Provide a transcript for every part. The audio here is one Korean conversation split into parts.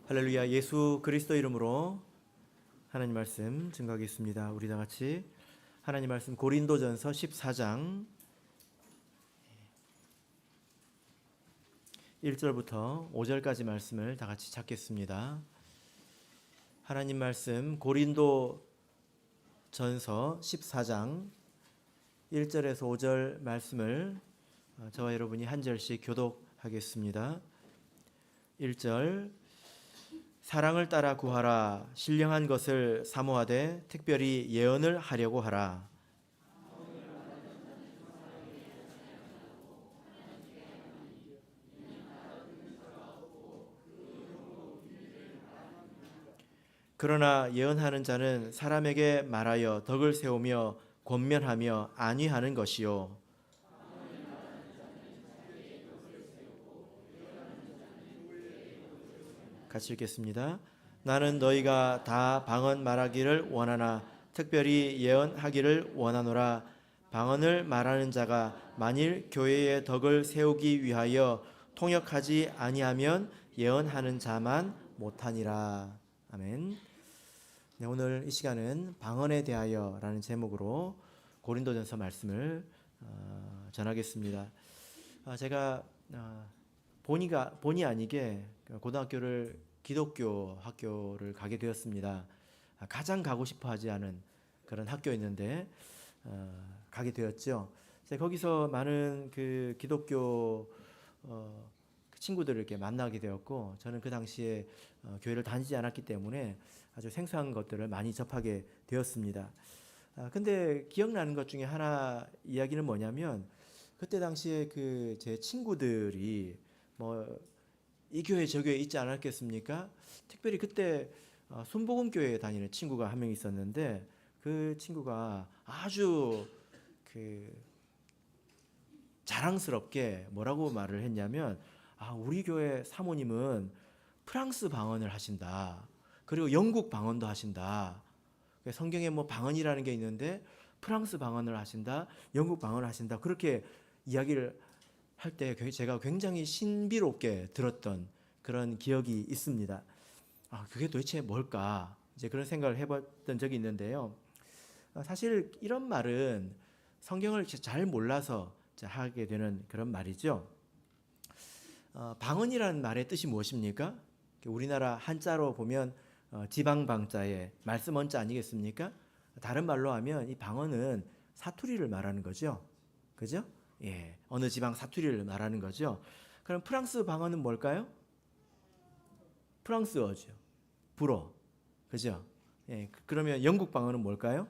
할렐루야. 예수 그리스도 이름으로 하나님 말씀 증거하겠습니다. 우리 다 같이 하나님 말씀 고린도전서 14장 1절부터 5절까지 말씀을 다 같이 찾겠습니다. 하나님 말씀 고린도전서 14장 1절에서 5절 말씀을 저와 여러분이 한 절씩 교독하겠습니다. 1절 사랑을 따라 구하라. 신령한 것을 사모하되 특별히 예언을 하려고 하라. 그러나 예언하는 자는 사람에게 말하여 덕을 세우며 권면하며 안위하는 것이요 같이 읽겠습니다. 나는 너희가 다 방언 말하기를 원하나 특별히 예언하기를 원하노라. 방언을 말하는 자가 만일 교회의 덕을 세우기 위하여 통역하지 아니하면 예언하는 자만 못하니라. 아멘. 네, 오늘 이 시간은 방언에 대하여라는 제목으로 고린도전서 말씀을 전하겠습니다. 제가 본의 아니게 고등학교를 기독교 학교를 가게 되었습니다. 가장 가고 싶어 하지 않은 그런 학교였는데 가게 되었죠. 거기서 많은 그 기독교 친구들을 이렇게 만나게 되었고, 저는 그 당시에 교회를 다니지 않았기 때문에 아주 생소한 것들을 많이 접하게 되었습니다. 근데 기억나는 것 중에 하나 이야기는 뭐냐면, 그때 당시에 그 제 친구들이 뭐 이 교회 저 교회 있지 않았겠습니까? 특별히 그때 순복음교회에 다니는 친구가 한 명 있었는데, 그 친구가 아주 그 자랑스럽게 뭐라고 말을 했냐면, 우리 교회 사모님은 프랑스 방언을 하신다. 그리고 영국 방언도 하신다. 성경에 뭐 방언이라는 게 있는데 프랑스 방언을 하신다, 영국 방언을 하신다. 그렇게 이야기를 할 때 제가 굉장히 신비롭게 들었던 그런 기억이 있습니다. 그게 도대체 뭘까? 이제 그런 생각을 해봤던 적이 있는데요. 사실 이런 말은 성경을 잘 몰라서 하게 되는 그런 말이죠. 방언이라는 말의 뜻이 무엇입니까? 우리나라 한자로 보면 지방방자에 말씀 원자 아니겠습니까? 다른 말로 하면 이 방언은 사투리를 말하는 거죠. 그죠? 예, 어느 지방 사투리를 말하는 거죠. 그럼 프랑스 방언은 뭘까요? 프랑스어죠. 불어. 그죠? 예, 그러면 영국 방언은 뭘까요?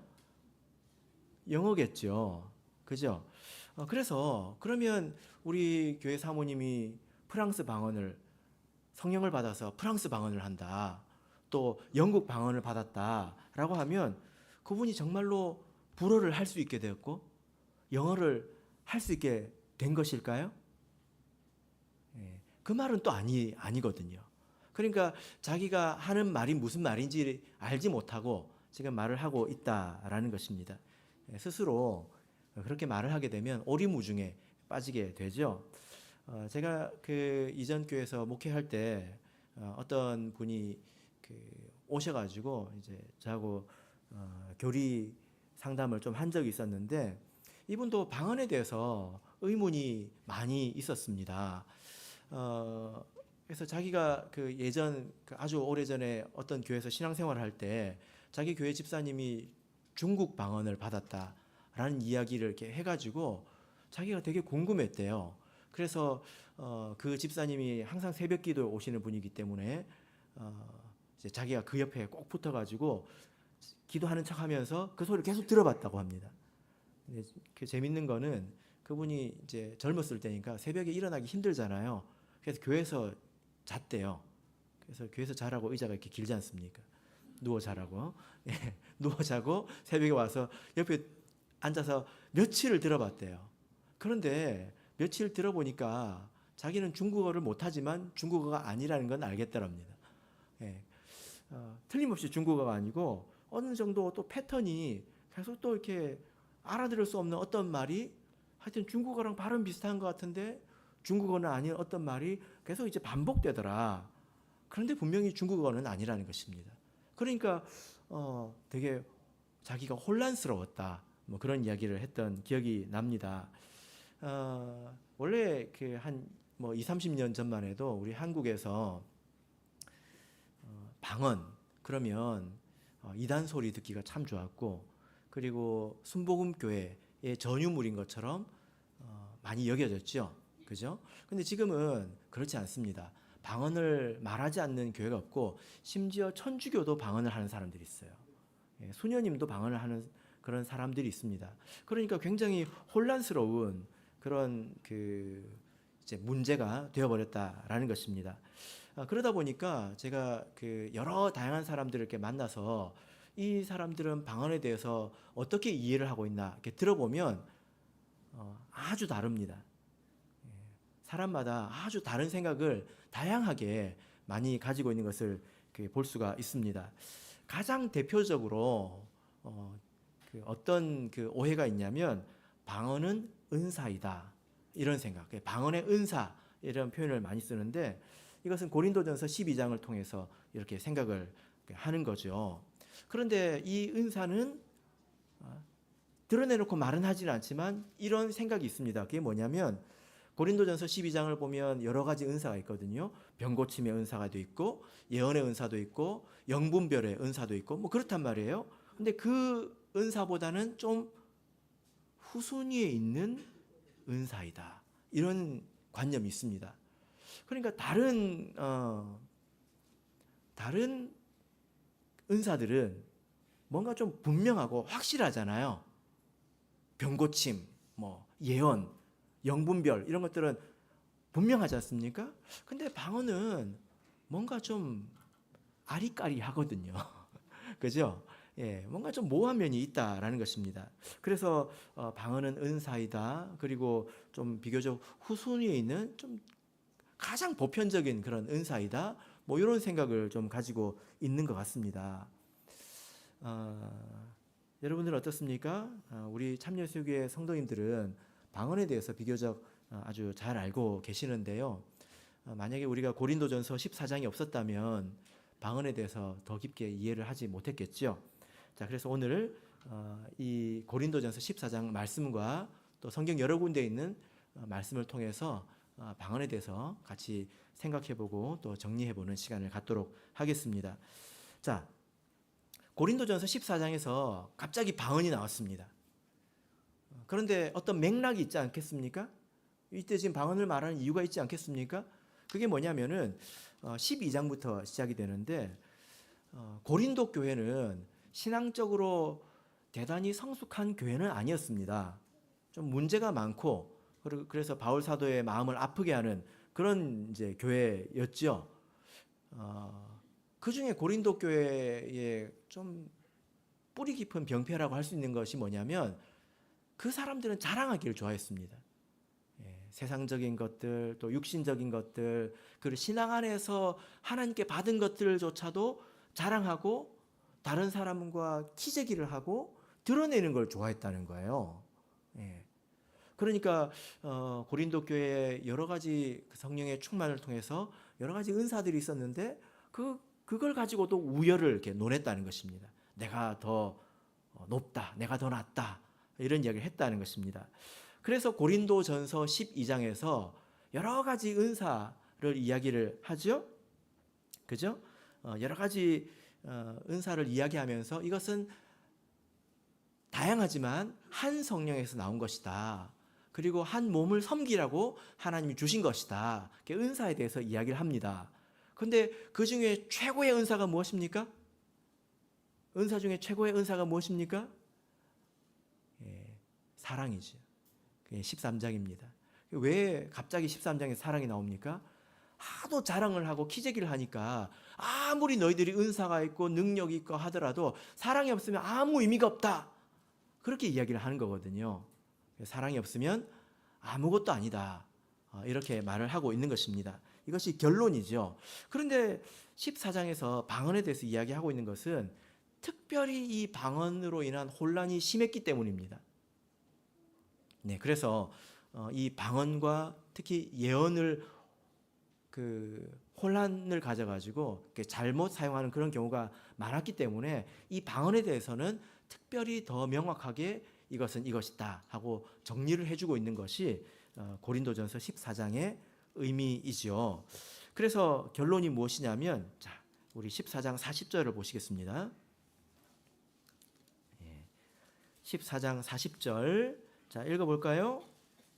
영어겠죠. 그죠? 그래서 그러면 우리 교회 사모님이 프랑스 방언을 성령을 받아서 프랑스 방언을 한다, 또 영국 방언을 받았다라고 하면 그분이 정말로 불어를 할 수 있게 되었고 영어를 할 수 있게 된 것일까요? 그 말은 또 아니거든요. 그러니까 자기가 하는 말이 무슨 말인지 알지 못하고 지금 말을 하고 있다라는 것입니다. 스스로 그렇게 말을 하게 되면 오리무중에 빠지게 되죠. 제가 그 이전 교회에서 목회할 때 어떤 분이 오셔가지고 이제 저하고 교리 상담을 좀 한 적이 있었는데, 이분도 방언에 대해서 의문이 많이 있었습니다. 그래서 자기가 그 예전 아주 오래전에 어떤 교회에서 신앙생활을 할 때 자기 교회 집사님이 중국 방언을 받았다라는 이야기를 이렇게 해가지고 자기가 되게 궁금했대요. 그래서 그 집사님이 항상 새벽기도에 오시는 분이기 때문에 이제 자기가 그 옆에 꼭 붙어가지고 기도하는 척하면서 그 소리를 계속 들어봤다고 합니다. 그 재밌는 거는 그분이 이제 젊었을 때니까 새벽에 일어나기 힘들잖아요. 그래서 교회에서 잤대요. 그래서 교회에서 자라고 의자가 이렇게 길지 않습니까? 누워 자라고. 예, 누워 자고 새벽에 와서 옆에 앉아서 며칠을 들어봤대요. 그런데 며칠 들어보니까 자기는 중국어를 못하지만 중국어가 아니라는 건 알겠더랍니다. 예, 틀림없이 중국어가 아니고 어느 정도 또 패턴이 계속 또 이렇게 알아들을 수 없는 어떤 말이 하여튼 중국어랑 발음 비슷한 것 같은데 중국어는 아닌 어떤 말이 계속 이제 반복되더라. 그런데 분명히 중국어는 아니라는 것입니다. 그러니까 되게 자기가 혼란스러웠다. 뭐 그런 이야기를 했던 기억이 납니다. 원래 그 한 뭐 2, 30년 전만 해도 우리 한국에서 방언 그러면 이단 소리 듣기가 참 좋았고, 그리고 순복음 교회의 전유물인 것처럼 많이 여겨졌죠. 그죠? 근데 지금은 그렇지 않습니다. 방언을 말하지 않는 교회가 없고, 심지어 천주교도 방언을 하는 사람들이 있어요. 예, 수녀님도 방언을 하는 그런 사람들이 있습니다. 그러니까 굉장히 혼란스러운 그런 이제 문제가 되어버렸다라는 것입니다. 그러다 보니까 제가 여러 다양한 사람들을 이렇게 만나서 이 사람들은 방언에 대해서 어떻게 이해를 하고 있나 이렇게 들어보면 아주 다릅니다. 사람마다 아주 다른 생각을 다양하게 많이 가지고 있는 것을 볼 수가 있습니다. 가장 대표적으로 어떤 오해가 있냐면 방언은 은사이다, 이런 생각. 방언의 은사 이런 표현을 많이 쓰는데, 이것은 고린도전서 12장을 통해서 이렇게 생각을 하는 거죠. 그런데 이 은사는 드러내놓고 말은 하지는 않지만 이런 생각이 있습니다. 그게 뭐냐면 고린도전서 12장을 보면 여러 가지 은사가 있거든요. 병고침의 은사가 있고, 예언의 은사도 있고, 영분별의 은사도 있고, 뭐 그렇단 말이에요. 근데 그 은사보다는 좀 후순위에 있는 은사이다, 이런 관념이 있습니다. 그러니까 다른 은사들은 뭔가 좀 분명하고 확실하잖아요. 병고침, 뭐 예언, 영분별 이런 것들은 분명하지 않습니까? 근데 방언은 뭔가 좀 아리까리하거든요. 그죠? 예, 뭔가 좀 모호한 면이 있다라는 것입니다. 그래서 방언은 은사이다. 그리고 좀 비교적 후순위에 있는 좀 가장 보편적인 그런 은사이다. 뭐 이런 생각을 좀 가지고 있는 것 같습니다. 여러분들은 어떻습니까? 우리 참여수교회 성도님들은 방언에 대해서 비교적 아주 잘 알고 계시는데요. 만약에 우리가 고린도전서 14장이 없었다면 방언에 대해서 더 깊게 이해를 하지 못했겠죠. 자, 그래서 오늘 이 고린도전서 14장 말씀과 또 성경 여러 군데에 있는 말씀을 통해서 방언에 대해서 같이 생각해보고 또 정리해보는 시간을 갖도록 하겠습니다. 자, 고린도전서 14장에서 갑자기 방언이 나왔습니다. 그런데 어떤 맥락이 있지 않겠습니까? 이때 지금 방언을 말하는 이유가 있지 않겠습니까? 그게 뭐냐면은 12장부터 시작이 되는데, 고린도 교회는 신앙적으로 대단히 성숙한 교회는 아니었습니다. 좀 문제가 많고, 그래서 바울 사도의 마음을 아프게 하는 그런 이제 교회였죠. 그 중에 고린도 교회의 좀 뿌리 깊은 병폐라고 할 수 있는 것이 뭐냐면, 그 사람들은 자랑하기를 좋아했습니다. 세상적인 것들, 또 육신적인 것들, 그리고 신앙 안에서 하나님께 받은 것들조차도 자랑하고 다른 사람과 키재기를 하고 드러내는 걸 좋아했다는 거예요. 그러니까 고린도 교회에 여러 가지 성령의 충만을 통해서 여러 가지 은사들이 있었는데 그걸 가지고도 우열을 이렇게 논했다는 것입니다. 내가 더 높다, 내가 더 낫다, 이런 이야기를 했다는 것입니다. 그래서 고린도전서 12장에서 여러 가지 은사를 이야기를 하죠. 그죠? 여러 가지 은사를 이야기하면서 이것은 다양하지만 한 성령에서 나온 것이다. 그리고 한 몸을 섬기라고 하나님이 주신 것이다. 은사에 대해서 이야기를 합니다. 그런데 그 중에 최고의 은사가 무엇입니까? 은사 중에 최고의 은사가 무엇입니까? 사랑이죠. 13장입니다. 왜 갑자기 13장에 사랑이 나옵니까? 하도 자랑을 하고 키재기를 하니까 아무리 너희들이 은사가 있고 능력이 있고 하더라도 사랑이 없으면 아무 의미가 없다, 그렇게 이야기를 하는 거거든요. 사랑이 없으면 아무것도 아니다, 이렇게 말을 하고 있는 것입니다. 이것이 결론이죠. 그런데 14장에서 방언에 대해서 이야기하고 있는 것은 특별히 이 방언으로 인한 혼란이 심했기 때문입니다. 네, 그래서 이 방언과 특히 예언을 그 혼란을 가져가지고 이렇게 잘못 사용하는 그런 경우가 많았기 때문에 이 방언에 대해서는 특별히 더 명확하게 이것은 이것이다 하고 정리를 해주고 있는 것이 고린도전서 14장의 의미이죠. 그래서 결론이 무엇이냐면, 자, 우리 14장 40절을 보시겠습니다. 14장 40절, 자, 읽어볼까요?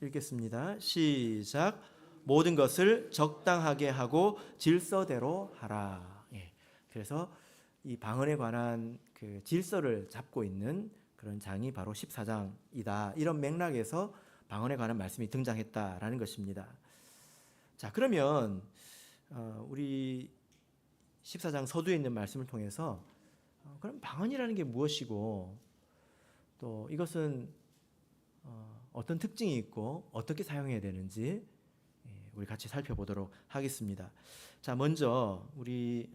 읽겠습니다. 시작. 모든 것을 적당하게 하고 질서대로 하라. 그래서 이 방언에 관한 그 질서를 잡고 있는 그런 장이 바로 14장이다. 이런 맥락에서 방언에 관한 말씀이 등장했다라는 것입니다. 자, 그러면 우리 14장 서두에 있는 말씀을 통해서 그럼 방언이라는 게 무엇이고 또 이것은 어떤 특징이 있고 어떻게 사용해야 되는지 우리 같이 살펴보도록 하겠습니다. 자, 먼저 우리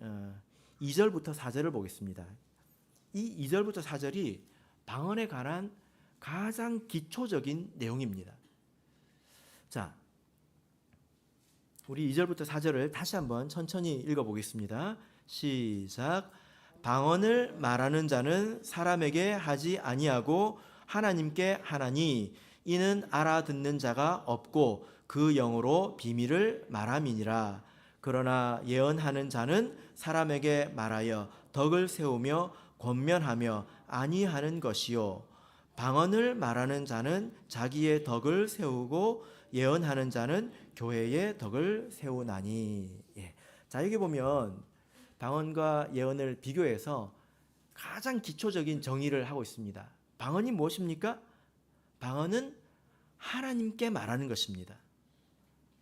2절부터 4절을 보겠습니다. 이 2절부터 4절이 방언에 관한 가장 기초적인 내용입니다. 자, 우리 2절부터 4절을 다시 한번 천천히 읽어보겠습니다. 시작. 방언을 말하는 자는 사람에게 하지 아니하고 하나님께 하나니 이는 알아듣는 자가 없고 그 영으로 비밀을 말함이니라. 그러나 예언하는 자는 사람에게 말하여 덕을 세우며 권면하며 아니하는 것이요 방언을 말하는 자는 자기의 덕을 세우고 예언하는 자는 교회의 덕을 세우나니. 자, 여기 보면 방언과 예언을 비교해서 가장 기초적인 정의를 하고 있습니다. 방언이 무엇입니까? 방언은 하나님께 말하는 것입니다.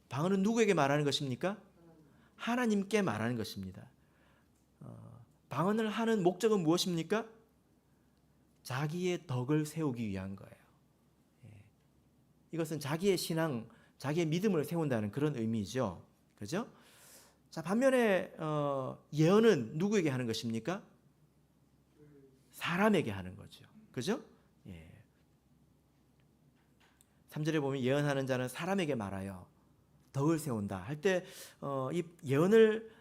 방언은 누구에게 말하는 것입니까? 하나님께 말하는 것입니다. 방언을 하는 목적은 무엇입니까? 자기의 덕을 세우기 위한 거예요. 이것은 자기의 신앙, 자기의 믿음을 세운다는 그런 의미죠. 그죠? 자, 반면에 예언은 누구에게 하는 것입니까? 사람에게 하는 거죠. 그죠? 3절에 보면 예언하는 자는 사람에게 말하여 덕을 세운다 할 때 이 예언을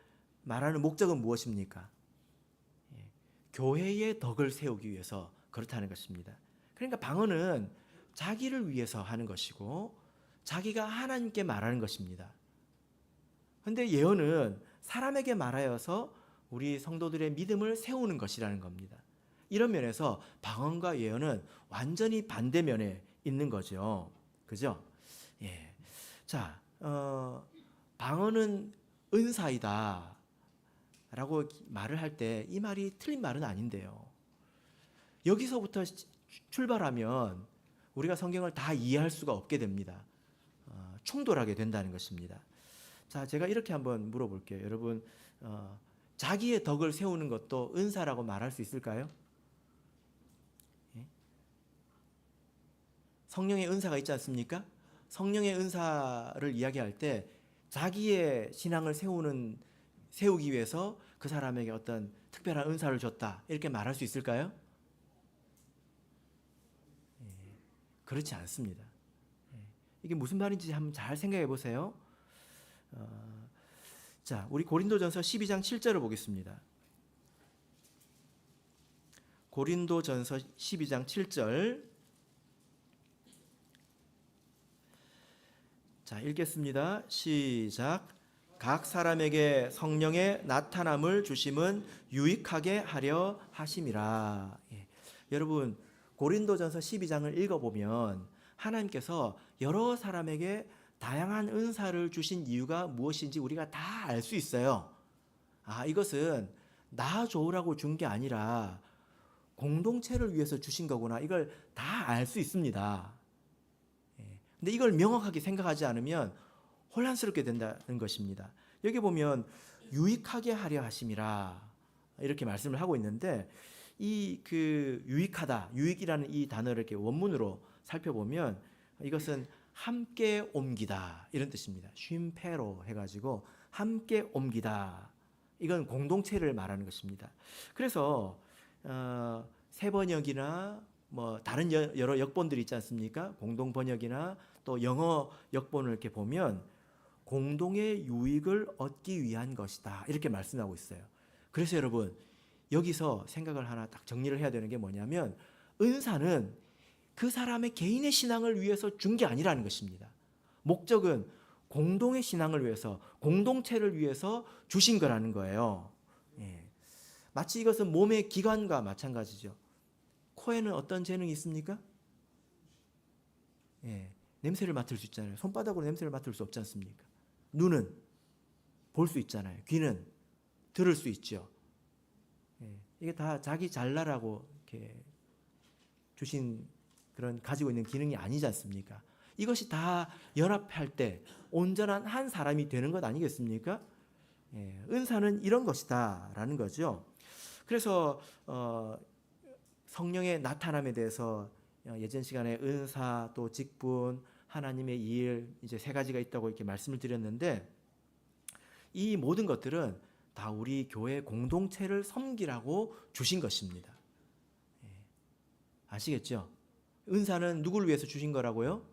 말하는 목적은 무엇입니까? 교회의 덕을 세우기 위해서 그렇다는 것입니다. 그러니까 방언은 자기를 위해서 하는 것이고 자기가 하나님께 말하는 것입니다. 그런데 예언은 사람에게 말하여서 우리 성도들의 믿음을 세우는 것이라는 겁니다. 이런 면에서 방언과 예언은 완전히 반대면에 있는 거죠. 그죠? 자, 방언은 은사이다 라고 말을 할 때 이 말이 틀린 말은 아닌데요. 여기서부터 출발하면 우리가 성경을 다 이해할 수가 없게 됩니다. 충돌하게 된다는 것입니다. 자, 제가 이렇게 한번 물어볼게요. 여러분, 자기의 덕을 세우는 것도 은사라고 말할 수 있을까요? 성령의 은사가 있지 않습니까? 성령의 은사를 이야기할 때 자기의 신앙을 세우기 위해서 그 사람에게 어떤 특별한 은사를 줬다 이렇게 말할 수 있을까요? 그렇지 않습니다. 이게 무슨 말인지 한번 잘 생각해 보세요. 자, 우리 고린도전서 12장 7절을 보겠습니다. 고린도전서 12장 7절. 자, 읽겠습니다. 시작. 각 사람에게 성령의 나타남을 주심은 유익하게 하려 하심이라. 여러분, 고린도전서 12장을 읽어보면 하나님께서 여러 사람에게 다양한 은사를 주신 이유가 무엇인지 우리가 다 알 수 있어요. 이것은 나 좋으라고 준 게 아니라 공동체를 위해서 주신 거구나. 이걸 다 알 수 있습니다. 근데 이걸 명확하게 생각하지 않으면 혼란스럽게 된다는 것입니다. 여기 보면 유익하게 하려 하심이라 이렇게 말씀을 하고 있는데 이 그 유익하다, 유익이라는 이 단어를 이렇게 원문으로 살펴보면 이것은 함께 옮기다 이런 뜻입니다. 쉼페로 해가지고 함께 옮기다. 이건 공동체를 말하는 것입니다. 그래서 새 번역이나 뭐 다른 여러 역본들이 있지 않습니까? 공동 번역이나 또 영어 역본을 이렇게 보면 공동의 유익을 얻기 위한 것이다. 이렇게 말씀하고 있어요. 그래서 여러분, 여기서 생각을 하나 딱 정리를 해야 되는 게 뭐냐면, 은사는 그 사람의 개인의 신앙을 위해서 준 게 아니라는 것입니다. 목적은 공동의 신앙을 위해서, 공동체를 위해서 주신 거라는 거예요. 예. 마치 이것은 몸의 기관과 마찬가지죠. 코에는 어떤 재능이 있습니까? 예. 냄새를 맡을 수 있잖아요. 손바닥으로 냄새를 맡을 수 없지 않습니까? 눈은 볼 수 있잖아요. 귀는 들을 수 있죠. 예. 이게 다 자기 잘나라고 이렇게 주신 그런 가지고 있는 기능이 아니지 않습니까? 이것이 다 연합할 때 온전한 한 사람이 되는 것 아니겠습니까? 예, 은사는 이런 것이다라는 거죠. 그래서 성령의 나타남에 대해서 예전 시간에 은사 또 직분 하나님의 일 이제 세 가지가 있다고 이렇게 말씀을 드렸는데, 이 모든 것들은 다 우리 교회 공동체를 섬기라고 주신 것입니다. 예, 아시겠죠? 은사는 누구를 위해서 주신 거라고요?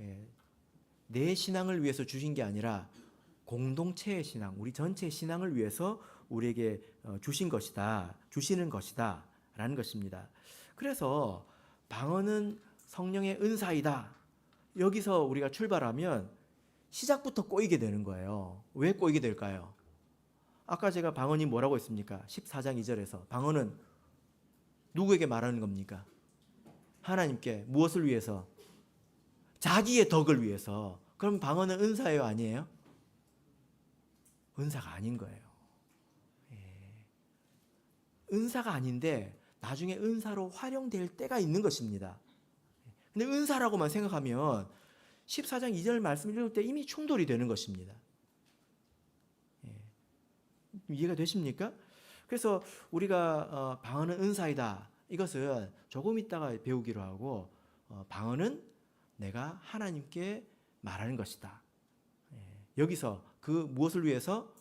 예, 내 신앙을 위해서 주신 게 아니라 공동체의 신앙, 우리 전체의 신앙을 위해서 우리에게 주신 것이다, 주시는 것이다 라는 것입니다. 그래서 방언은 성령의 은사이다. 여기서 우리가 출발하면 시작부터 꼬이게 되는 거예요. 왜 꼬이게 될까요? 아까 제가 방언이 뭐라고 했습니까? 14장 2절에서 방언은 누구에게 말하는 겁니까? 하나님께. 무엇을 위해서? 자기의 덕을 위해서. 그럼 방언은 은사예요, 아니에요? 은사가 아닌 거예요. 예. 은사가 아닌데 나중에 은사로 활용될 때가 있는 것입니다. 근데 은사라고만 생각하면 14장 2절 말씀 읽을 때 이미 충돌이 되는 것입니다. 예. 이해가 되십니까? 그래서 우리가 방언은 은사이다. 이것은 조금 있다가 배우기로 하고, 방언은 내가 하나님께 말하는 것이다. 예. 여기서 그 무엇을 위해서?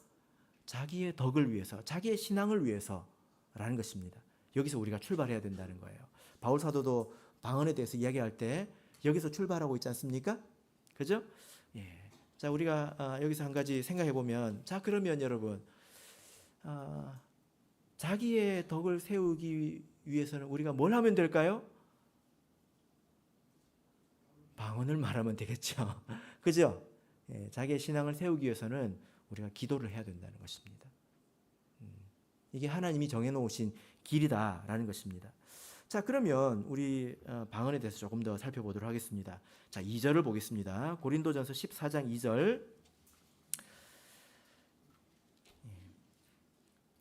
자기의 덕을 위해서, 자기의 신앙을 위해서라는 것입니다. 여기서 우리가 출발해야 된다는 거예요. 바울 사도도 방언에 대해서 이야기할 때 여기서 출발하고 있지 않습니까? 그죠? 예. 자, 우리가 여기서 한 가지 생각해 보면, 자, 그러면 여러분, 자기의 덕을 세우기 위해서는 우리가 뭘 하면 될까요? 방언을 말하면 되겠죠. 그죠? 예, 자기의 신앙을 세우기 위해서는 우리가 기도를 해야 된다는 것입니다. 이게 하나님이 정해놓으신 길이다라는 것입니다. 자, 그러면 우리 방언에 대해서 조금 더 살펴보도록 하겠습니다. 자, 2절을 보겠습니다. 고린도전서 14장 2절.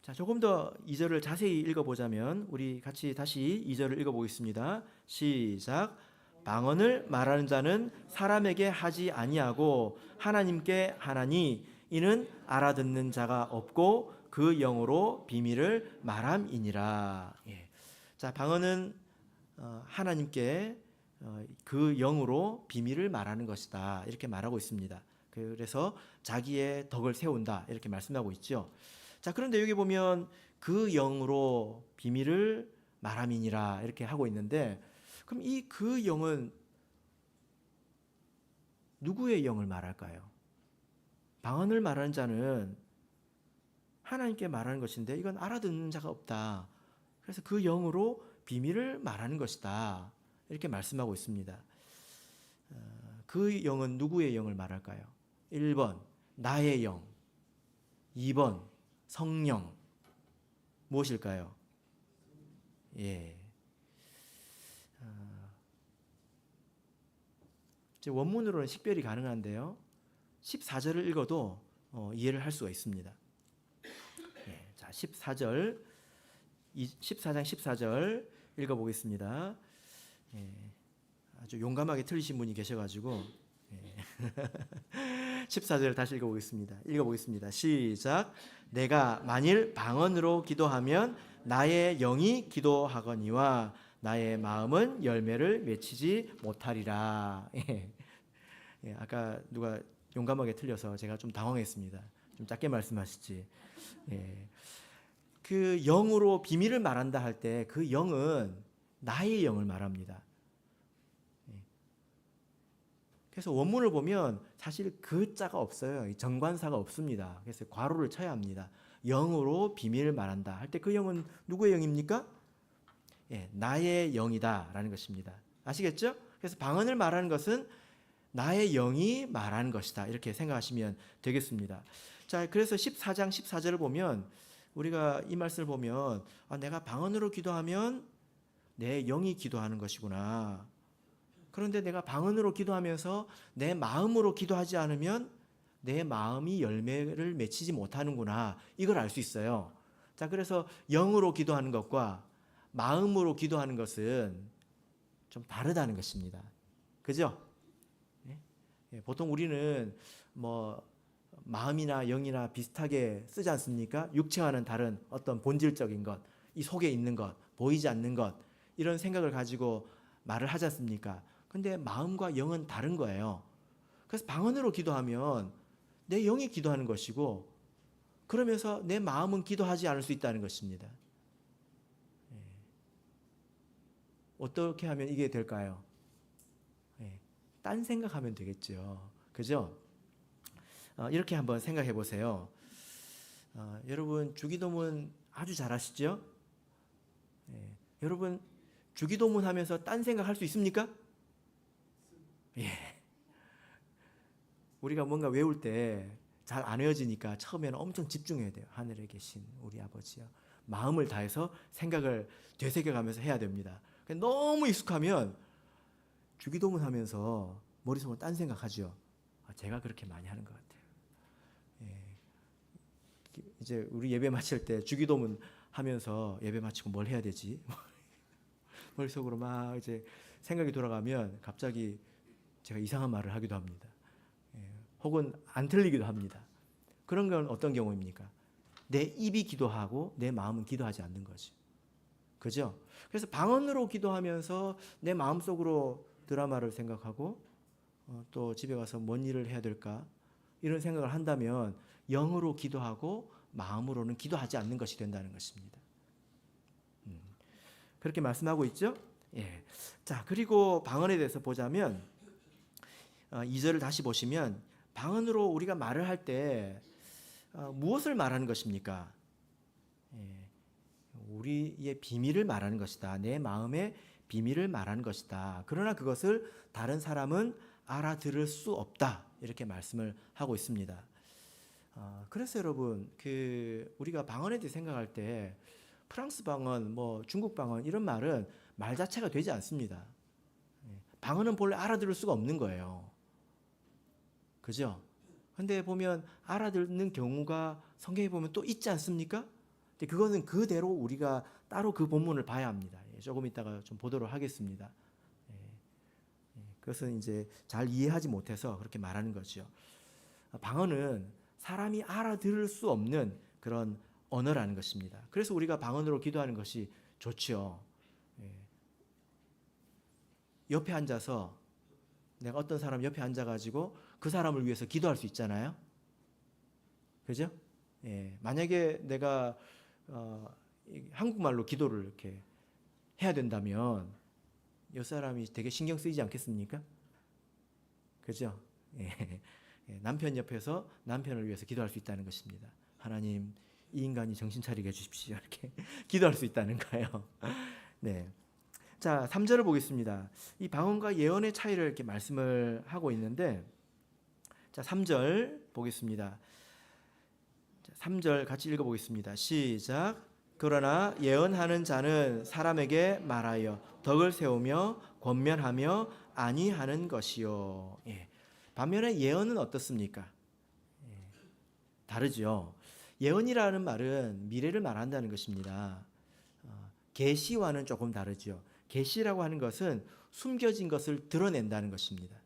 자, 조금 더 2절을 자세히 읽어보자면 우리 같이 다시 2절을 읽어보겠습니다. 시작. 방언을 말하는 자는 사람에게 하지 아니하고 하나님께 하나니 이는 알아듣는 자가 없고 그 영으로 비밀을 말함이니라. 예. 자, 방언은 하나님께 그 영으로 비밀을 말하는 것이다. 이렇게 말하고 있습니다. 그래서 자기의 덕을 세운다. 이렇게 말씀하고 있죠. 자, 그런데 여기 보면 그 영으로 비밀을 말함이니라 이렇게 하고 있는데, 그럼 이 그 영은 누구의 영을 말할까요? 방언을 말하는 자는 하나님께 말하는 것인데 이건 알아듣는 자가 없다. 그래서 그 영으로 비밀을 말하는 것이다. 이렇게 말씀하고 있습니다. 그 영은 누구의 영을 말할까요? 1번 나의 영, 2번 성령. 무엇일까요? 예. 원문으로는 식별이 가능한데요. 14절을 읽어도 이해를 할 수가 있습니다. 예, 자, 14장 14절 읽어보겠습니다. 예, 아주 용감하게 틀리신 분이 계셔가지고 14절 다시 읽어보겠습니다. 시작. 내가 만일 방언으로 기도하면 나의 영이 기도하거니와 나의 마음은 열매를 맺히지 못하리라. 예, 아까 누가 용감하게 틀려서 제가 좀 당황했습니다. 좀 짧게 말씀하시지. 예. 그 영으로 비밀을 말한다 할 때 그 영은 나의 영을 말합니다. 그래서 원문을 보면 사실 그 자가 없어요. 정관사가 없습니다. 그래서 괄호를 쳐야 합니다. 영으로 비밀을 말한다 할 때 그 영은 누구의 영입니까? 예, 나의 영이다라는 것입니다. 아시겠죠? 그래서 방언을 말하는 것은 나의 영이 말하는 것이다. 이렇게 생각하시면 되겠습니다. 자, 그래서 14장 14절을 보면 우리가 이 말씀을 보면 내가 방언으로 기도하면 내 영이 기도하는 것이구나. 그런데 내가 방언으로 기도하면서 내 마음으로 기도하지 않으면 내 마음이 열매를 맺히지 못하는구나. 이걸 알 수 있어요. 자, 그래서 영으로 기도하는 것과 마음으로 기도하는 것은 좀 다르다는 것입니다. 그죠? 보통 우리는 뭐 마음이나 영이나 비슷하게 쓰지 않습니까? 육체와는 다른 어떤 본질적인 것, 이 속에 있는 것, 보이지 않는 것, 이런 생각을 가지고 말을 하지 않습니까? 근데 마음과 영은 다른 거예요. 그래서 방언으로 기도하면 내 영이 기도하는 것이고, 그러면서 내 마음은 기도하지 않을 수 있다는 것입니다. 어떻게 하면 이게 될까요? 딴 생각하면 되겠죠. 그죠? 이렇게 한번 생각해 보세요. 여러분 주기도문 아주 잘하시죠? 여러분 주기도문 하면서 딴 생각할 수 있습니까? 예. 우리가 뭔가 외울 때 잘 안 외워지니까 처음에는 엄청 집중해야 돼요. 하늘에 계신 우리 아버지요. 마음을 다해서 생각을 되새겨가면서 해야 됩니다. 너무 익숙하면 주기도문 하면서 머릿속으로 딴 생각하죠. 제가 그렇게 많이 하는 것 같아요. 이제 우리 예배 마칠 때 주기도문 하면서 예배 마치고 뭘 해야 되지? 머릿속으로 막 이제 생각이 돌아가면 갑자기 제가 이상한 말을 하기도 합니다. 혹은 안 틀리기도 합니다. 그런 건 어떤 경우입니까? 내 입이 기도하고 내 마음은 기도하지 않는 거죠. 그죠? 그래서 방언으로 기도하면서 내 마음속으로 드라마를 생각하고 또 집에 가서 뭔 일을 해야 될까? 이런 생각을 한다면 영으로 기도하고 마음으로는 기도하지 않는 것이 된다는 것입니다. 그렇게 말씀하고 있죠? 예. 자, 그리고 방언에 대해서 보자면 2절을 다시 보시면 방언으로 우리가 말을 할 때 무엇을 말하는 것입니까? 우리의 비밀을 말하는 것이다. 내 마음의 비밀을 말하는 것이다. 그러나 그것을 다른 사람은 알아들을 수 없다. 이렇게 말씀을 하고 있습니다. 그래서 여러분, 우리가 방언에 대해 생각할 때 프랑스 방언, 뭐 중국 방언 이런 말은 말 자체가 되지 않습니다. 방언은 본래 알아들을 수가 없는 거예요. 그죠? 근데 보면 알아듣는 경우가 성경에 보면 또 있지 않습니까? 근데 그거는 그대로 우리가 따로 그 본문을 봐야 합니다. 조금 이따가 좀 보도록 하겠습니다. 그것은 이제 잘 이해하지 못해서 그렇게 말하는 거죠. 방언은 사람이 알아들을 수 없는 그런 언어라는 것입니다. 그래서 우리가 방언으로 기도하는 것이 좋죠. 옆에 앉아서 내가 어떤 사람 옆에 앉아가지고 그 사람을 위해서 기도할 수 있잖아요. 그죠? 만약에 내가 한국말로 기도를 이렇게 해야 된다면 이 사람이 되게 신경 쓰이지 않겠습니까? 그죠? 남편 옆에서 남편을 위해서 기도할 수 있다는 것입니다. 하나님, 이 인간이 정신 차리게 해주십시오. 이렇게 기도할 수 있다는 거예요. 네. 자, 3절을 보겠습니다. 이 방언과 예언의 차이를 이렇게 말씀을 하고 있는데, 자, 3절 보겠습니다. 자, 3절 같이 읽어보겠습니다. 시작. 그러나 예언하는 자는 사람에게 말하여 덕을 세우며 권면하며 아니하는 것이요. 반면에 예언은 어떻습니까? 다르죠. 예언이라는 말은 미래를 말한다는 것입니다. 계시와는 조금 다르죠. 계시라고 하는 것은 숨겨진 것을 드러낸다는 것입니다.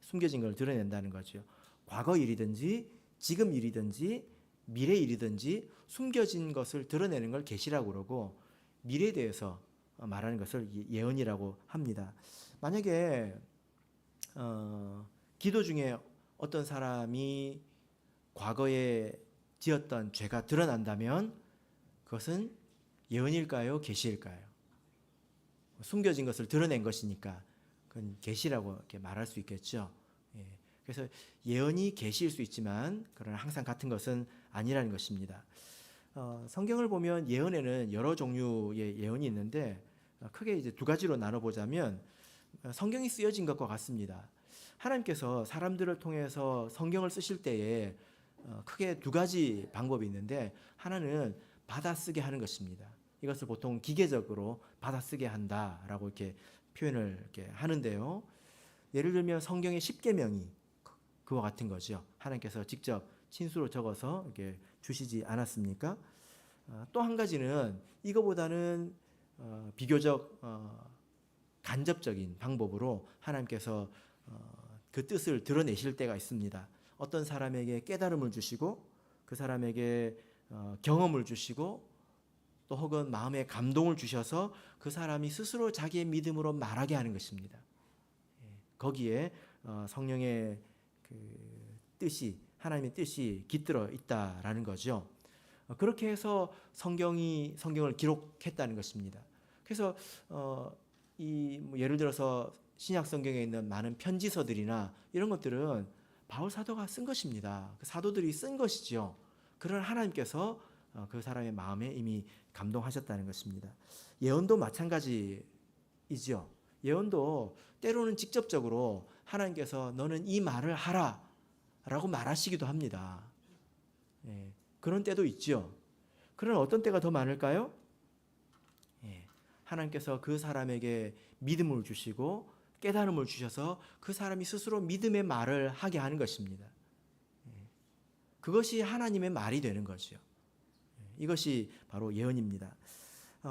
숨겨진 걸 드러낸다는 거죠. 과거 일이든지 지금 일이든지 미래 일이든지 숨겨진 것을 드러내는 걸 계시라고 그러고, 미래에 대해서 말하는 것을 예언이라고 합니다. 만약에 기도 중에 어떤 사람이 과거에 지었던 죄가 드러난다면 그것은 예언일까요? 계시일까요? 숨겨진 것을 드러낸 것이니까 그건 계시라고 이렇게 말할 수 있겠죠. 그래서 예언이 계시일 수 있지만 그러나 항상 같은 것은 아니라는 것입니다. 성경을 보면 예언에는 여러 종류의 예언이 있는데 크게 이제 두 가지로 나눠보자면 성경이 쓰여진 것과 같습니다. 하나님께서 사람들을 통해서 성경을 쓰실 때에 크게 두 가지 방법이 있는데 하나는 받아쓰게 하는 것입니다. 이것을 보통 기계적으로 받아쓰게 한다라고 이렇게 표현을 이렇게 하는데요. 예를 들면 성경의 10계명이 그와 같은 거죠. 하나님께서 직접 친수로 적어서 이렇게 주시지 않았습니까? 또 한 가지는 이거보다는 비교적 간접적인 방법으로 하나님께서 그 뜻을 드러내실 때가 있습니다. 어떤 사람에게 깨달음을 주시고 그 사람에게 경험을 주시고 또 혹은 마음에 감동을 주셔서 그 사람이 스스로 자기의 믿음으로 말하게 하는 것입니다. 거기에 성령의 그 뜻이 하나님의 뜻이 깃들어 있다라는 거죠. 그렇게 해서 성경을 기록했다는 것입니다. 그래서 뭐 예를 들어서 신약 성경에 있는 많은 편지서들이나 이런 것들은 바울 사도가 쓴 것입니다. 그 사도들이 쓴 것이죠. 그러나 하나님께서 그 사람의 마음에 이미 감동하셨다는 것입니다. 예언도 마찬가지이죠. 예언도 때로는 직접적으로 하나님께서 너는 이 말을 하라 라고 말하시기도 합니다. 그런 때도 있죠. 그러나 어떤 때가 더 많을까요? 하나님께서 그 사람에게 믿음을 주시고 깨달음을 주셔서 그 사람이 스스로 믿음의 말을 하게 하는 것입니다. 그것이 하나님의 말이 되는 거죠. 이것이 바로 예언입니다.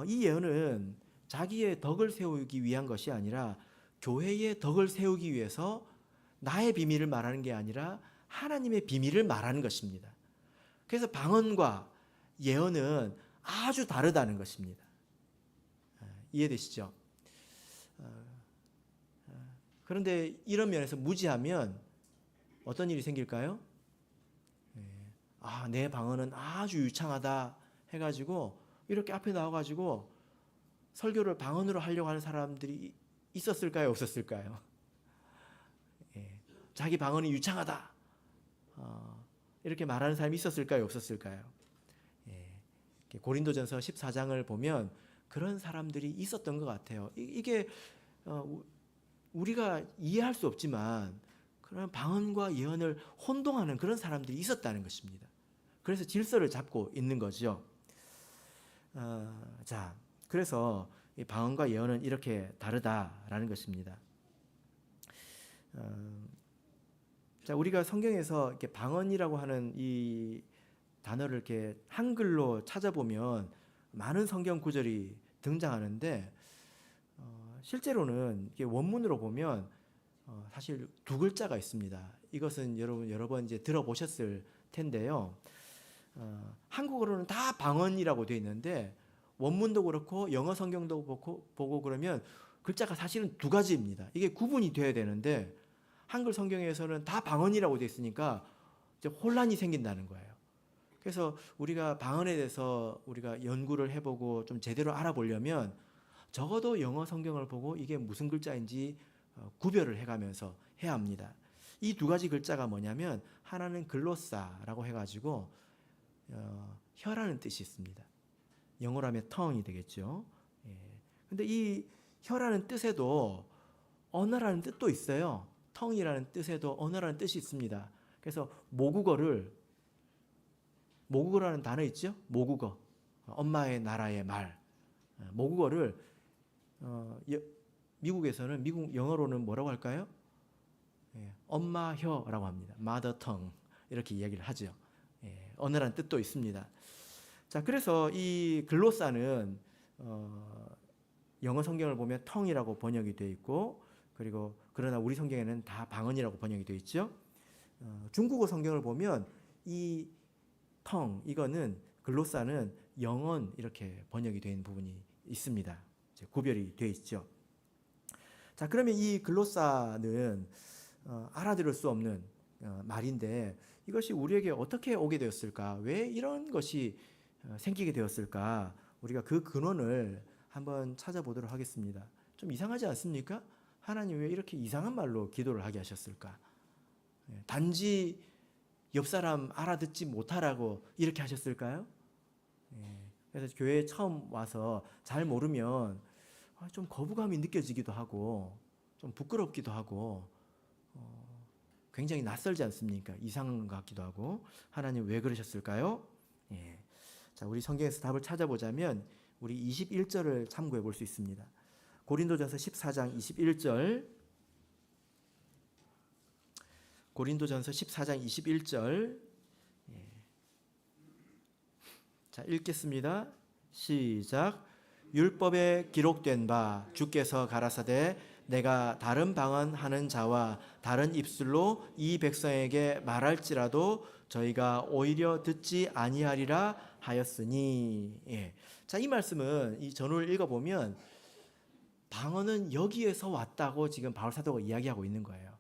이 예언은 자기의 덕을 세우기 위한 것이 아니라 교회의 덕을 세우기 위해서 나의 비밀을 말하는 게 아니라 하나님의 비밀을 말하는 것입니다. 그래서 방언과 예언은 아주 다르다는 것입니다. 이해되시죠? 그런데 이런 면에서 무지하면 어떤 일이 생길까요? 내 방언은 아주 유창하다 해가지고 이렇게 앞에 나와가지고 설교를 방언으로 하려고 하는 사람들이 있었을까요? 없었을까요? 자기 방언이 유창하다 이렇게 말하는 사람이 있었을까요? 없었을까요? 고린도전서 14장을 보면 그런 사람들이 있었던 것 같아요. 이게 우리가 이해할 수 없지만 그런 방언과 예언을 혼동하는 그런 사람들이 있었다는 것입니다. 그래서 질서를 잡고 있는 거죠. 자, 그래서 이 방언과 예언은 이렇게 다르다라는 것입니다. 자, 우리가 성경에서 이렇게 방언이라고 하는 이 단어를 이렇게 한글로 찾아보면 많은 성경 구절이 등장하는데 실제로는 이게 원문으로 보면 사실 두 글자가 있습니다. 이것은 여러분 여러 번 이제 들어보셨을 텐데요. 한국어로는 다 방언이라고 되어 있는데 원문도 그렇고 영어 성경도 보고 그러면 글자가 사실은 두 가지입니다. 이게 구분이 돼야 되는데 한글 성경에서는 다 방언이라고 되어 있으니까 이제 혼란이 생긴다는 거예요. 그래서 우리가 방언에 대해서 우리가 연구를 해보고 좀 제대로 알아보려면 적어도 영어 성경을 보고 이게 무슨 글자인지 구별을 해가면서 해야 합니다. 이 두 가지 글자가 뭐냐면 하나는 글로사라고 해가지고 혀라는 뜻이 있습니다. 영어로 하면 tongue이 되겠죠. 근데 이 혀라는 뜻에도 언어라는 뜻도 있어요. tongue이라는 뜻에도 언어라는 뜻이 있습니다. 그래서 모국어라는 단어 있죠? 모국어. 엄마의 나라의 말. 모국어를 미국에서는 미국 영어로는 뭐라고 할까요? 엄마 혀라고 합니다. mother tongue 이렇게 이야기를 하죠. 언어라는 뜻도 있습니다. 자, 그래서 이 글로사는 영어 성경을 보면 tongue이라고 번역이 되어 있고 그리고 그러나 우리 성경에는 다 방언이라고 번역이 되어 있죠. 중국어 성경을 보면 이 tongue 이거는 글로사는 영언 이렇게 번역이 되어 있는 부분이 있습니다. 구별이 되어 있죠. 자, 그러면 이 글로사는 알아들을 수 없는 말인데 이것이 우리에게 어떻게 오게 되었을까? 왜 이런 것이 생기게 되었을까? 우리가 그 근원을 한번 찾아보도록 하겠습니다. 좀 이상하지 않습니까? 하나님 왜 이렇게 이상한 말로 기도를 하게 하셨을까? 단지 옆 사람 알아듣지 못하라고 이렇게 하셨을까요? 그래서 교회에 처음 와서 잘 모르면 좀 거부감이 느껴지기도 하고 좀 부끄럽기도 하고 굉장히 낯설지 않습니까? 이상한 것 같기도 하고. 하나님 왜 그러셨을까요? 자, 우리 성경에서 답을 찾아보자면 우리 21절을 참고해 볼 수 있습니다. 고린도전서 14장 21절. 고린도전서 14장 21절. 자, 읽겠습니다. 시작. 율법에 기록된 바 주께서 가라사대 내가 다른 방언하는 자와 다른 입술로 이 백성에게 말할지라도 저희가 오히려 듣지 아니하리라 하였으니. 자, 이 말씀은 이 전후를 읽어보면 방언은 여기에서 왔다고 지금 바울 사도가 이야기하고 있는 거예요.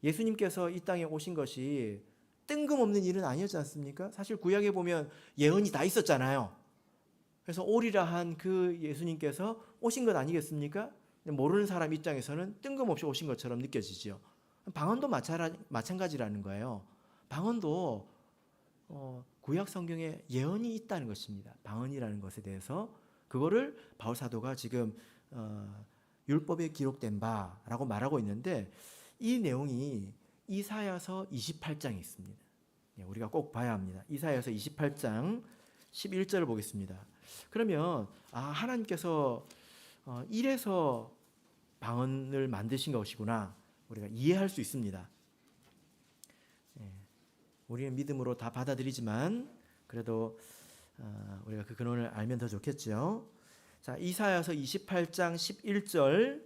예수님께서 이 땅에 오신 것이 뜬금없는 일은 아니었지 않습니까? 사실 구약에 보면 예언이 다 있었잖아요. 그래서 오리라 한 그 예수님께서 오신 것 아니겠습니까? 모르는 사람 입장에서는 뜬금없이 오신 것처럼 느껴지죠. 방언도 마찬가지라는 거예요. 방언도 구약 성경에 예언이 있다는 것입니다. 방언이라는 것에 대해서 그거를 바울 사도가 지금 율법에 기록된 바라고 말하고 있는데 이 내용이 이사야서 28장에 있습니다. 우리가 꼭 봐야 합니다. 이사야서 28장 11절을 보겠습니다. 그러면 하나님께서 이래서 방언을 만드신 것이구나 우리가 이해할 수 있습니다. 우리는 믿음으로 다 받아들이지만 그래도 우리가 그 근원을 알면 더 좋겠죠. 자, 이사야서 28장 11절.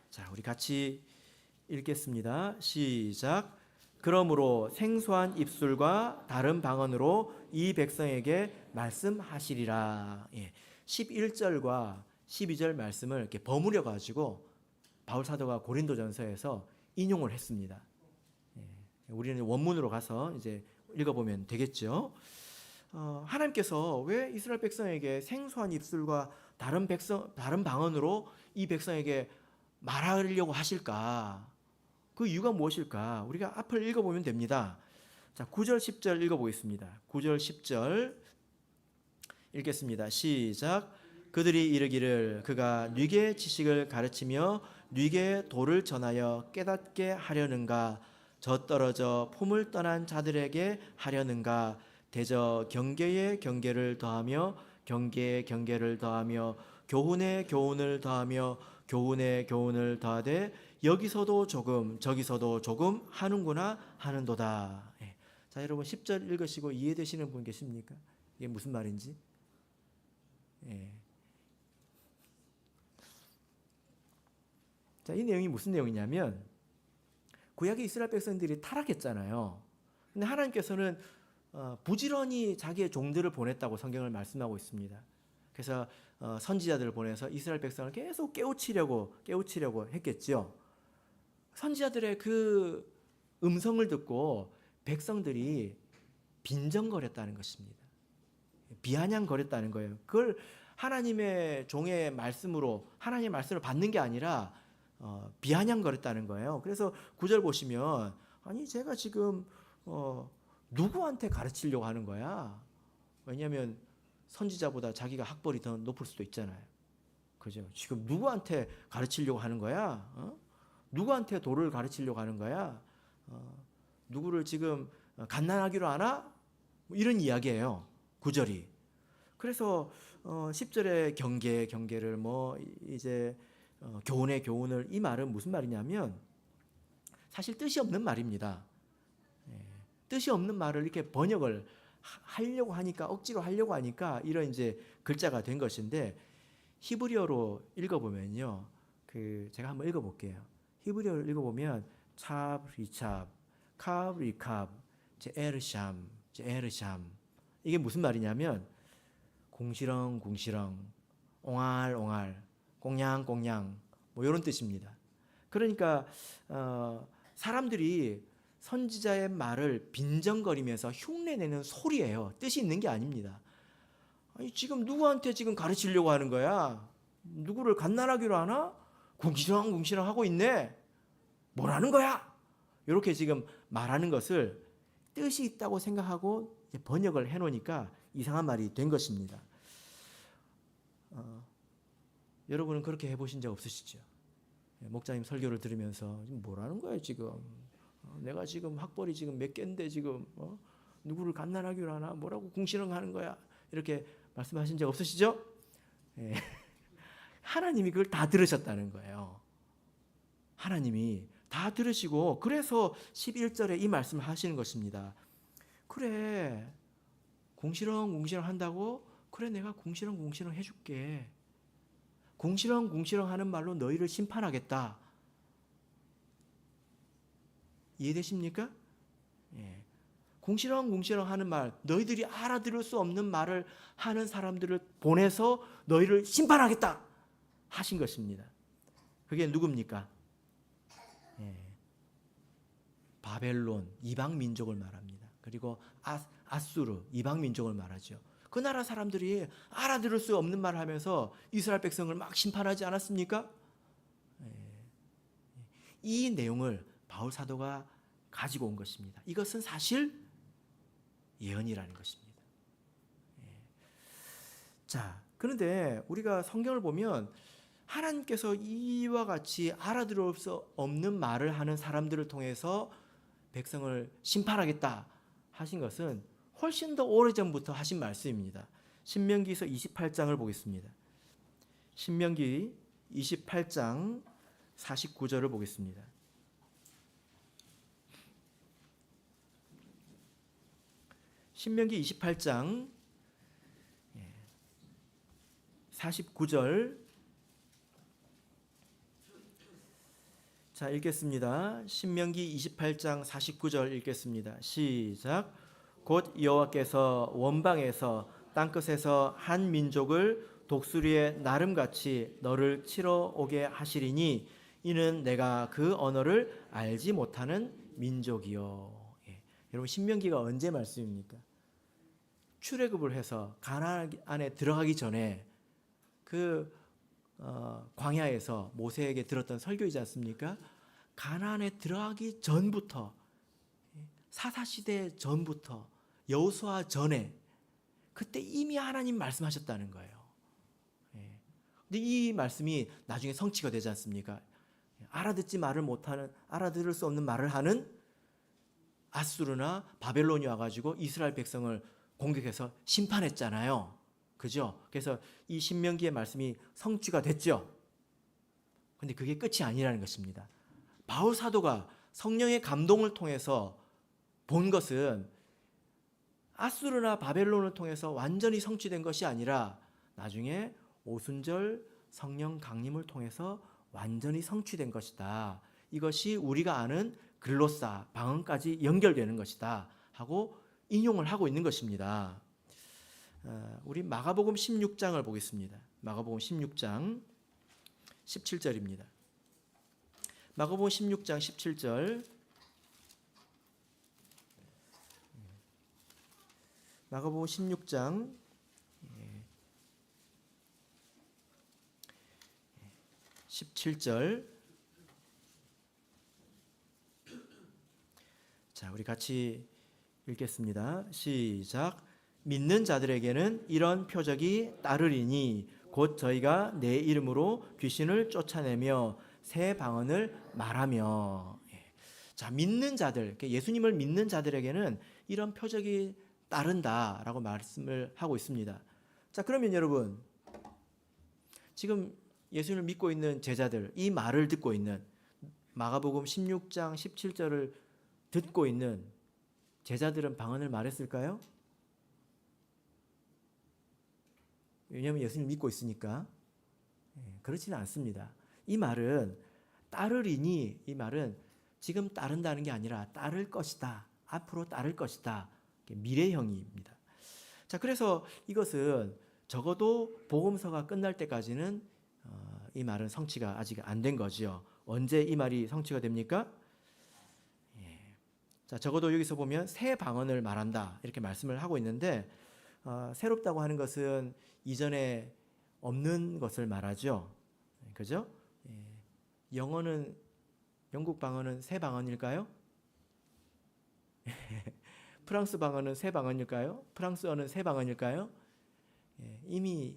자, 우리 같이 읽겠습니다. 시작. 그러므로 생소한 입술과 다른 방언으로 이 백성에게 말씀하시리라. 11절과 12절 말씀을 이렇게 버무려 가지고 바울 사도가 고린도전서에서 인용을 했습니다. 우리는 원문으로 가서 이제 읽어보면 되겠죠. 하나님께서 왜 이스라엘 백성에게 생소한 입술과 다른 방언으로 이 백성에게 말하려고 하실까? 그 이유가 무엇일까? 우리가 앞을 읽어보면 됩니다. 자, 9절 10절 읽어보겠습니다. 9절 10절 읽겠습니다. 시작. 그들이 이르기를 그가 뉘게 지식을 가르치며 뉘게 도를 전하여 깨닫게 하려는가? 젖떨어져 품을 떠난 자들에게 하려는가? 대저 경계에 경계를 더하며 경계에 경계를 더하며 교훈에 교훈을 더하며 교훈에 교훈을 더하되 여기서도 조금 저기서도 조금 하는구나 하는도다. 자, 여러분 10절 읽으시고 이해되시는 분 계십니까? 이게 무슨 말인지? 자, 이 내용이 무슨 내용이냐면 구약의 이스라엘 백성들이 타락했잖아요. 근데 하나님께서는 부지런히 자기의 종들을 보냈다고 성경을 말씀하고 있습니다. 그래서 선지자들을 보내서 이스라엘 백성을 계속 깨우치려고 했겠죠. 선지자들의 그 음성을 듣고 백성들이 빈정거렸다는 것입니다. 비아냥거렸다는 거예요. 그걸 하나님의 종의 말씀으로 하나님의 말씀을 받는 게 아니라 비아냥거렸다는 거예요. 그래서 9절 보시면 아니 제가 지금 누구한테 가르치려고 하는 거야? 왜냐하면 선지자보다 자기가 학벌이 더 높을 수도 있잖아요. 그죠? 지금 누구한테 가르치려고 하는 거야? 누구한테 도를 가르치려고 하는 거야? 누구를 지금 갓난아기로 하나? 뭐 이런 이야기예요. 9절이. 그래서 10절의 경계를 뭐 이제 교훈의 교훈을 이 말은 무슨 말이냐면 사실 뜻이 없는 말입니다. 뜻이 없는 말을 이렇게 번역을 하려고 하니까 억지로 하려고 하니까 이런 이제 글자가 된 것인데 히브리어로 읽어보면요. 제가 한번 읽어볼게요. 히브리어를 읽어보면 찹 리찹, 캅 리캅, 에르샴, 이게 무슨 말이냐면 공시렁 옹알옹알 꽁냥꽁냥 뭐 이런 뜻입니다. 그러니까 사람들이 선지자의 말을 빈정거리면서 흉내내는 소리예요. 뜻이 있는 게 아닙니다. 아니 지금 누구한테 지금 가르치려고 하는 거야? 누구를 갓난아기로 하나? 궁시렁궁시렁 하고 있네. 뭐라는 거야? 이렇게 지금 말하는 것을 뜻이 있다고 생각하고 번역을 해놓으니까 이상한 말이 된 것입니다. 여러분은 그렇게 해보신 적 없으시죠? 목사님 설교를 들으면서 뭐라는 거야 지금? 내가 지금 학벌이 지금 몇 개인데 지금 누구를 갓난아기로 하나? 뭐라고 궁시렁하는 거야? 이렇게 말씀하신 적 없으시죠? 예. 하나님이 그걸 다 들으셨다는 거예요. 하나님이 다 들으시고 그래서 11절에 이 말씀을 하시는 것입니다. 그래, 궁시렁궁시렁 한다고? 그래, 내가 궁시렁궁시렁 해줄게. 궁시렁궁시렁 하는 말로 너희를 심판하겠다. 이해되십니까? 예. 궁시렁궁시렁 하는 말, 너희들이 알아들을 수 없는 말을 하는 사람들을 보내서 너희를 심판하겠다 하신 것입니다. 그게 누굽니까? 예. 바벨론, 이방 민족을 말합니다. 그리고 아수르, 이방 민족을 말하죠. 그 나라 사람들이 알아들을 수 없는 말을 하면서 이스라엘 백성을 막 심판하지 않았습니까? 예. 이 내용을 바울 사도가 가지고 온 것입니다. 이것은 사실 예언이라는 것입니다. 예. 자, 그런데 우리가 성경을 보면 하나님께서 이와 같이 알아들을 수 없는 말을 하는 사람들을 통해서 백성을 심판하겠다 하신 것은 훨씬 더 오래전부터 하신 말씀입니다. 신명기서 28장을 보겠습니다. 신명기 28장 49절을 보겠습니다. 신명기 28장 49절 자, 읽겠습니다. 신명기 28장 49절 읽겠습니다. 시작. 곧 여호와께서 원방에서 땅끝에서 한 민족을 독수리의 나름같이 너를 치러 오게 하시리니 이는 내가 그 언어를 알지 못하는 민족이요. 예. 여러분 신명기가 언제 말씀입니까? 출애굽을 해서 가나안 안에 들어가기 전에 그 광야에서 모세에게 들었던 설교이지 않습니까? 가나안에 들어가기 전부터 사사시대 전부터 여호수아 전에 그때 이미 하나님 말씀하셨다는 거예요. 근데 이 말씀이 나중에 성취가 되지 않습니까? 알아듣지 말을 못하는 알아들을 수 없는 말을 하는 아수르나 바벨론이 와가지고 이스라엘 백성을 공격해서 심판했잖아요. 그죠? 그래서 이 신명기의 말씀이 성취가 됐죠. 근데 그게 끝이 아니라는 것입니다. 바울 사도가 성령의 감동을 통해서 본 것은 아수르나 바벨론을 통해서 완전히 성취된 것이 아니라 나중에 오순절 성령 강림을 통해서 완전히 성취된 것이다. 이것이 우리가 아는 글로사, 방언까지 연결되는 것이다 하고 인용을 하고 있는 것입니다. 우리 마가복음 16장을 보겠습니다. 마가복음 16장 17절입니다. 마가복음 16장 17절 마가복음 16장 17절 자, 우리 같이 읽겠습니다. 시작. 믿는 자들에게는 이런 표적이 따르리니 곧 저희가 내 이름으로 귀신을 쫓아내며 새 방언을 말하며. 자, 믿는 자들, 예수님을 믿는 자들에게는 이런 표적이 따른다라고 말씀을 하고 있습니다. 자, 그러면 여러분 지금 예수님을 믿고 있는 제자들, 이 말을 듣고 있는 마가복음 16장 17절을 듣고 있는 제자들은 방언을 말했을까요? 왜냐하면 예수님을 믿고 있으니까. 그렇지는 않습니다. 이 말은 따르리니, 이 말은 지금 따른다는 게 아니라 따를 것이다, 앞으로 따를 것이다, 미래형입니다. 자, 그래서 이것은 적어도 복음서가 끝날 때까지는 이 말은 성취가 아직 안 된 거죠. 언제 이 말이 성취가 됩니까? 자, 적어도 여기서 보면 새 방언을 말한다 이렇게 말씀을 하고 있는데 새롭다고 하는 것은 이전에 없는 것을 말하죠. 그죠? 영어는 영국 방언은 새 방언일까요? 프랑스 방언은 새 방언일까요? 프랑스어는 새 방언일까요? 이미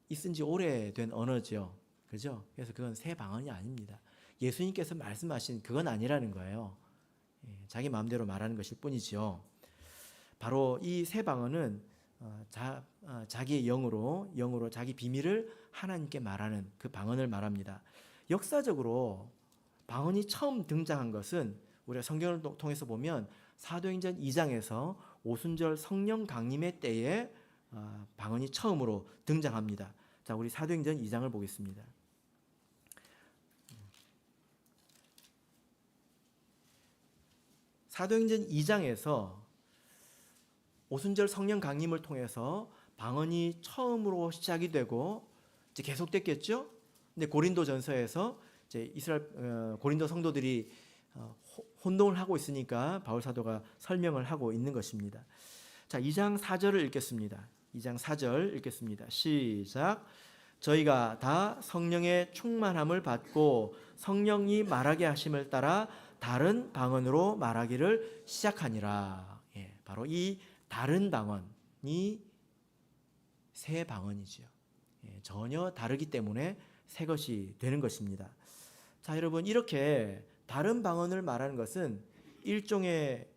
있은 지 오래된 언어죠. 그죠? 그래서 그건 새 방언이 아닙니다. 예수님께서 말씀하신 그건 아니라는 거예요. 자기 마음대로 말하는 것일 뿐이죠. 바로 이 새 방언은 자기의 영으로 자기 비밀을 하나님께 말하는 그 방언을 말합니다. 역사적으로 방언이 처음 등장한 것은 우리가 성경을 통해서 보면 사도행전 2장에서 오순절 성령 강림의 때에 방언이 처음으로 등장합니다. 자, 우리 사도행전 2장을 보겠습니다. 사도행전 2장에서 오순절 성령 강림을 통해서 방언이 처음으로 시작이 되고 이제 계속됐겠죠. 근데 고린도전서에서 이제 이스라엘 고린도 성도들이 혼동을 하고 있으니까 바울 사도가 설명을 하고 있는 것입니다. 자, 2장 4절을 읽겠습니다. 2장 4절 읽겠습니다. 시작. 저희가 다 성령의 충만함을 받고 성령이 말하게 하심을 따라 다른 방언으로 말하기를 시작하니라. 바로 이 다른 방언이 새 방언이죠. 전혀 다르기 때문에 새 것이 되는 것입니다. 자, 여러분, 이렇게 다른 방언을 말하는 것은 일종의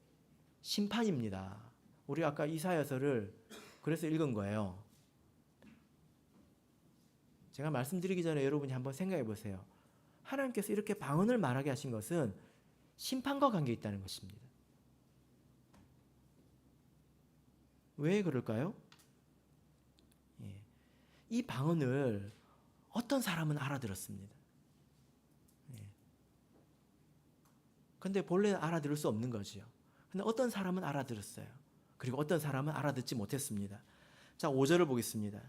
심판입니다. 우리 아까 이사야서를 그래서 읽은 거예요. 제가 말씀드리기 전에 여러분이 한번 생각해 보세요. 하나님께서 이렇게 방언을 말하게 하신 것은 심판과 관계 있다는 것입니다. 왜 그럴까요? 이 방언을 어떤 사람은 알아들었습니다. 근데 본래는 알아들을 수 없는 거죠. 근데 어떤 사람은 알아들었어요. 그리고 어떤 사람은 알아듣지 못했습니다. 자, 5절을 보겠습니다.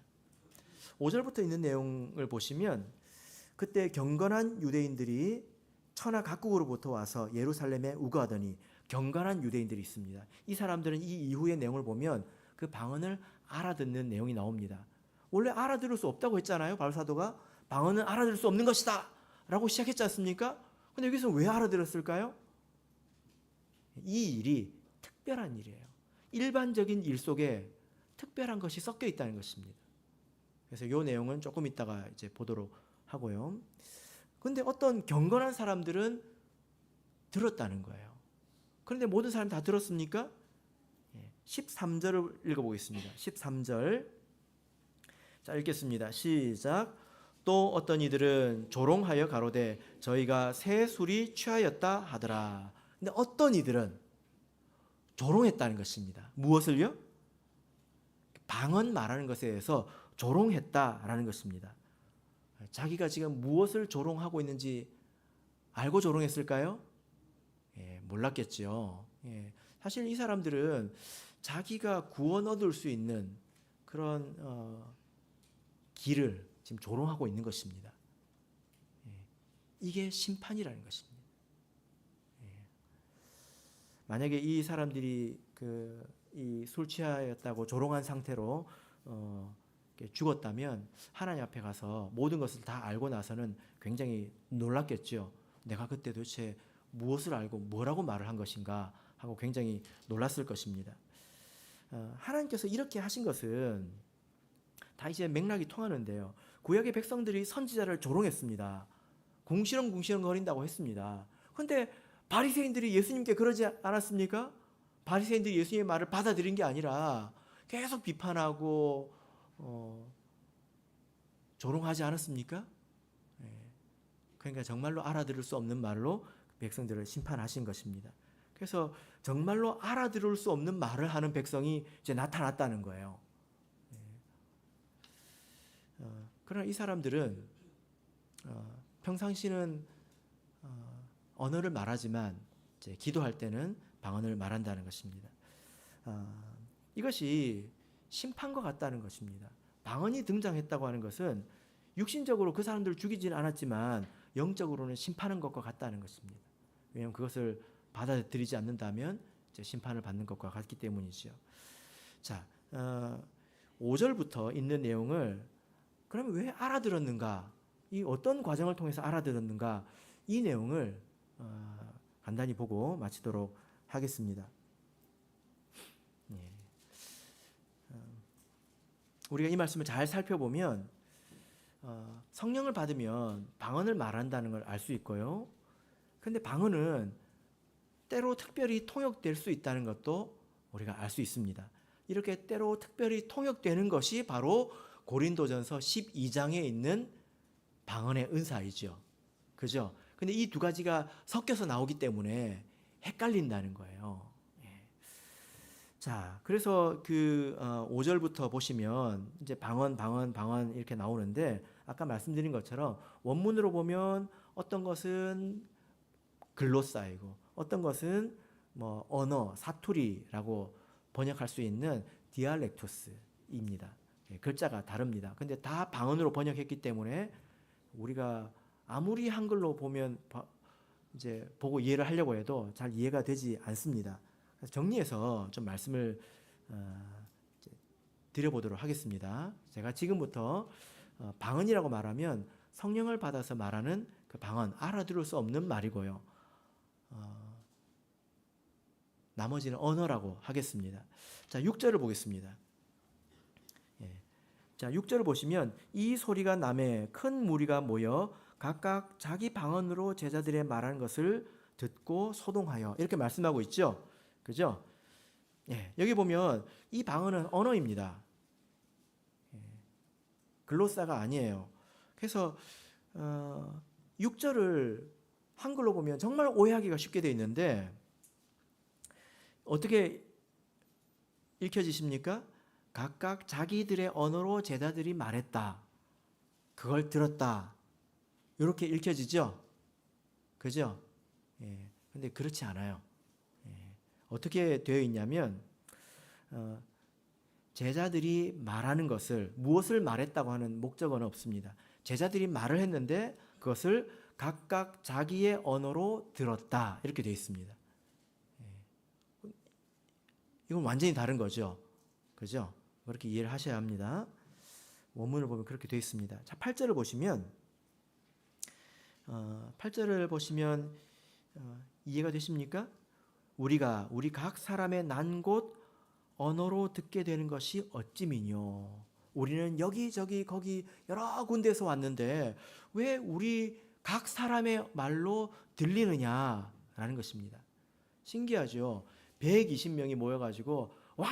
5절부터 있는 내용을 보시면 그때 경건한 유대인들이 천하 각국으로부터 와서 예루살렘에 우거하더니 경건한 유대인들이 있습니다. 이 사람들은 이 이후의 내용을 보면 그 방언을 알아듣는 내용이 나옵니다. 원래 알아들을 수 없다고 했잖아요. 바울 사도가 방언은 알아들을 수 없는 것이다 라고 시작했지 않습니까? 근데 여기서 왜 알아들었을까요? 이 일이 특별한 일이에요. 일반적인 일 속에 특별한 것이 섞여 있다는 것입니다. 그래서 이 내용은 조금 이따가 이제 보도록 하고요. 근데 어떤 경건한 사람들은 들었다는 거예요. 그런데 모든 사람이 다 들었습니까? 13절을 읽어보겠습니다. 13절. 자, 읽겠습니다. 시작. 또 어떤 이들은 조롱하여 가로되 저희가 새 술이 취하였다 하더라. 근데 어떤 이들은 조롱했다는 것입니다. 무엇을요? 방언 말하는 것에 대해서 조롱했다라는 것입니다. 자기가 지금 무엇을 조롱하고 있는지 알고 조롱했을까요? 몰랐겠죠. 사실 이 사람들은 자기가 구원 얻을 수 있는 그런 길을 지금 조롱하고 있는 것입니다. 이게 심판이라는 것입니다. 만약에 이 사람들이 이 술 취하였다고 조롱한 상태로 죽었다면 하나님 앞에 가서 모든 것을 다 알고 나서는 굉장히 놀랐겠죠. 내가 그때 도대체 무엇을 알고 뭐라고 말을 한 것인가 하고 굉장히 놀랐을 것입니다. 하나님께서 이렇게 하신 것은 다 이제 맥락이 통하는데요. 구약의 백성들이 선지자를 조롱했습니다. 궁시렁궁시렁 거린다고 했습니다. 그런데 바리새인들이 예수님께 그러지 않았습니까? 바리새인들이 예수님의 말을 받아들인 게 아니라 계속 비판하고 조롱하지 않았습니까? 그러니까 정말로 알아들을 수 없는 말로 백성들을 심판하신 것입니다. 그래서 정말로 알아들을 수 없는 말을 하는 백성이 이제 나타났다는 거예요. 그러나 이 사람들은 평상시는 언어를 말하지만 이제 기도할 때는 방언을 말한다는 것입니다. 이것이 심판과 같다는 것입니다. 방언이 등장했다고 하는 것은 육신적으로 그 사람들을 죽이지는 않았지만 영적으로는 심판한 것과 같다는 것입니다. 왜냐하면 그것을 받아들이지 않는다면 이제 심판을 받는 것과 같기 때문이죠. 자, 5절부터 있는 내용을 그러면 왜 알아들었는가 이 어떤 과정을 통해서 알아들었는가, 이 내용을 간단히 보고 마치도록 하겠습니다. 예. 우리가 이 말씀을 잘 살펴보면 성령을 받으면 방언을 말한다는 걸 알 수 있고요. 근데 방언은 때로 특별히 통역될 수 있다는 것도 우리가 알 수 있습니다. 이렇게 때로 특별히 통역되는 것이 바로 고린도전서 12장에 있는 방언의 은사이죠. 그죠? 근데 이 두 가지가 섞여서 나오기 때문에 헷갈린다는 거예요. 자, 그래서 그 5절부터 보시면 이제 방언 이렇게 나오는데, 아까 말씀드린 것처럼 원문으로 보면 어떤 것은 글로 쌓이고 어떤 것은 뭐 언어, 사투리라고 번역할 수 있는 디알렉토스입니다. 글자가 다릅니다. 근데 다 방언으로 번역했기 때문에 우리가 아무리 한글로 보면 이제 보고 이해를 하려고 해도 잘 이해가 되지 않습니다. 그래서 정리해서 좀 말씀을 드려보도록 하겠습니다. 제가 지금부터 방언이라고 말하면 성령을 받아서 말하는 그 방언, 알아들을 수 없는 말이고요. 나머지는 언어라고 하겠습니다. 자, 6절을 보겠습니다. 자, 6절을 보시면 이 소리가 나매 큰 무리가 모여 각각 자기 방언으로 제자들의 말하는 것을 듣고 소동하여, 이렇게 말씀하고 있죠. 그죠? 여기 보면 이 방언은 언어입니다. 글로사가 아니에요. 그래서 6절을 한글로 보면 정말 오해하기가 쉽게 되어 있는데 어떻게 읽혀지십니까? 각각 자기들의 언어로 제자들이 말했다. 그걸 들었다. 이렇게 읽혀지죠? 그죠? 근데 그렇지 않아요. 어떻게 되어 있냐면 제자들이 말하는 것을, 무엇을 말했다고 하는 목적어는 없습니다. 제자들이 말을 했는데 그것을 각각 자기의 언어로 들었다. 이렇게 되어 있습니다. 이건 완전히 다른 거죠. 그죠? 그렇게 이해를 하셔야 합니다. 원문을 보면 그렇게 되어 있습니다. 자, 8절을 보시면 이해가 되십니까? 우리 각 사람의 난 곳 언어로 듣게 되는 것이 어찌미뇨. 우리는 여기저기 거기 여러 군데에서 왔는데 왜 우리 각 사람의 말로 들리느냐라는 것입니다. 신기하죠. 120명이 모여가지고 와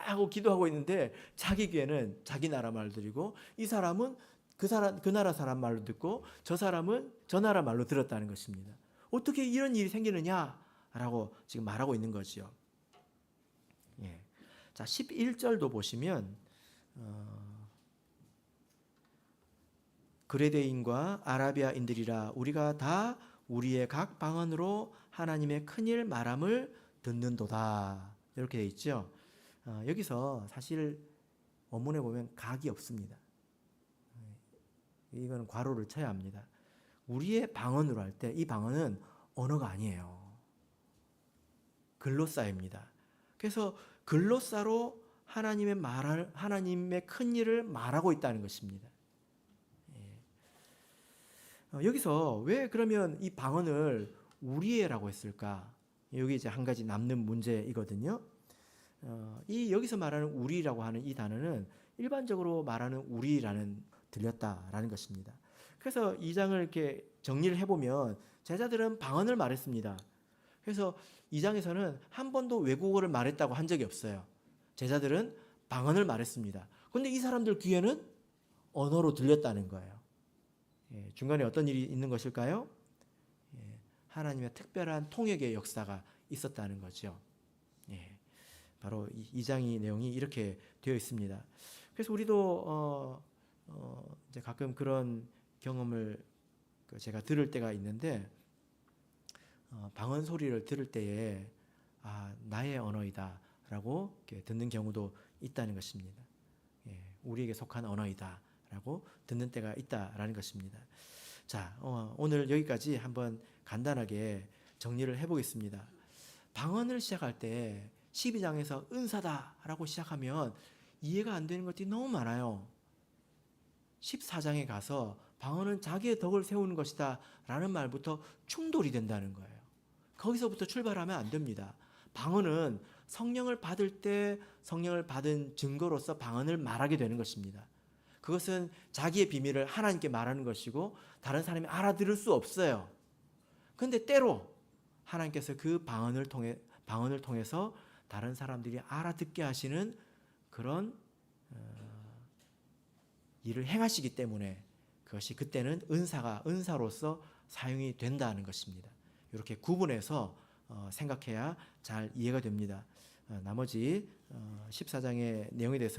하고 기도하고 있는데 자기 귀에는 자기 나라 말 들리고, 이 사람은 그 나라 사람 말로 듣고, 저 사람은 저 나라 말로 들었다는 것입니다. 어떻게 이런 일이 생기느냐라고 지금 말하고 있는 거죠. 자, 11절도 보시면 그레데인과 아라비아인들이라 우리가 다 우리의 각 방언으로 하나님의 큰일 말함을 듣는도다. 이렇게 되어 있죠. 여기서 사실 원문에 보면 각이 없습니다. 이건 괄호를 쳐야 합니다. 우리의 방언으로 할 때 이 방언은 언어가 아니에요. 글로사입니다. 그래서 글로사로 하나님의 큰 일을 말하고 있다는 것입니다. 여기서 왜 그러면 이 방언을 우리의라고 했을까? 여기 이제 한 가지 남는 문제이거든요. 이 여기서 말하는 우리라고 하는 이 단어는 일반적으로 말하는 우리라는 들렸다라는 것입니다. 그래서 이 장을 이렇게 정리를 해보면 제자들은 방언을 말했습니다. 그래서 이 장에서는 한 번도 외국어를 말했다고 한 적이 없어요. 제자들은 방언을 말했습니다. 그런데 이 사람들 귀에는 언어로 들렸다는 거예요. 중간에 어떤 일이 있는 것일까요? 하나님의 특별한 통역의 역사가 있었다는 거죠. 바로 이 장의 내용이 이렇게 되어 있습니다. 그래서 우리도 이제 가끔 그런 경험을 제가 들을 때가 있는데, 방언 소리를 들을 때에 나의 언어이다라고 듣는 경우도 있다는 것입니다. 우리에게 속한 언어이다라고 듣는 때가 있다라는 것입니다. 자, 오늘 여기까지 한번 간단하게 정리를 해보겠습니다. 방언을 시작할 때 12장에서 은사다라고 시작하면 이해가 안 되는 것들이 너무 많아요. 14장에 가서 방언은 자기의 덕을 세우는 것이다 라는 말부터 충돌이 된다는 거예요. 거기서부터 출발하면 안 됩니다. 방언은 성령을 받을 때 성령을 받은 증거로서 방언을 말하게 되는 것입니다. 그것은 자기의 비밀을 하나님께 말하는 것이고 다른 사람이 알아들을 수 없어요. 그런데 때로 하나님께서 그 방언을 통해서 다른 사람들이 알아듣게 하시는 그런 일을 행하시기 때문에 그것이 그때는 은사로서 사용이 된다는 것입니다. 이렇게 구분해서 생각해야 잘 이해가 됩니다. 나머지 14장의 내용에 대해서는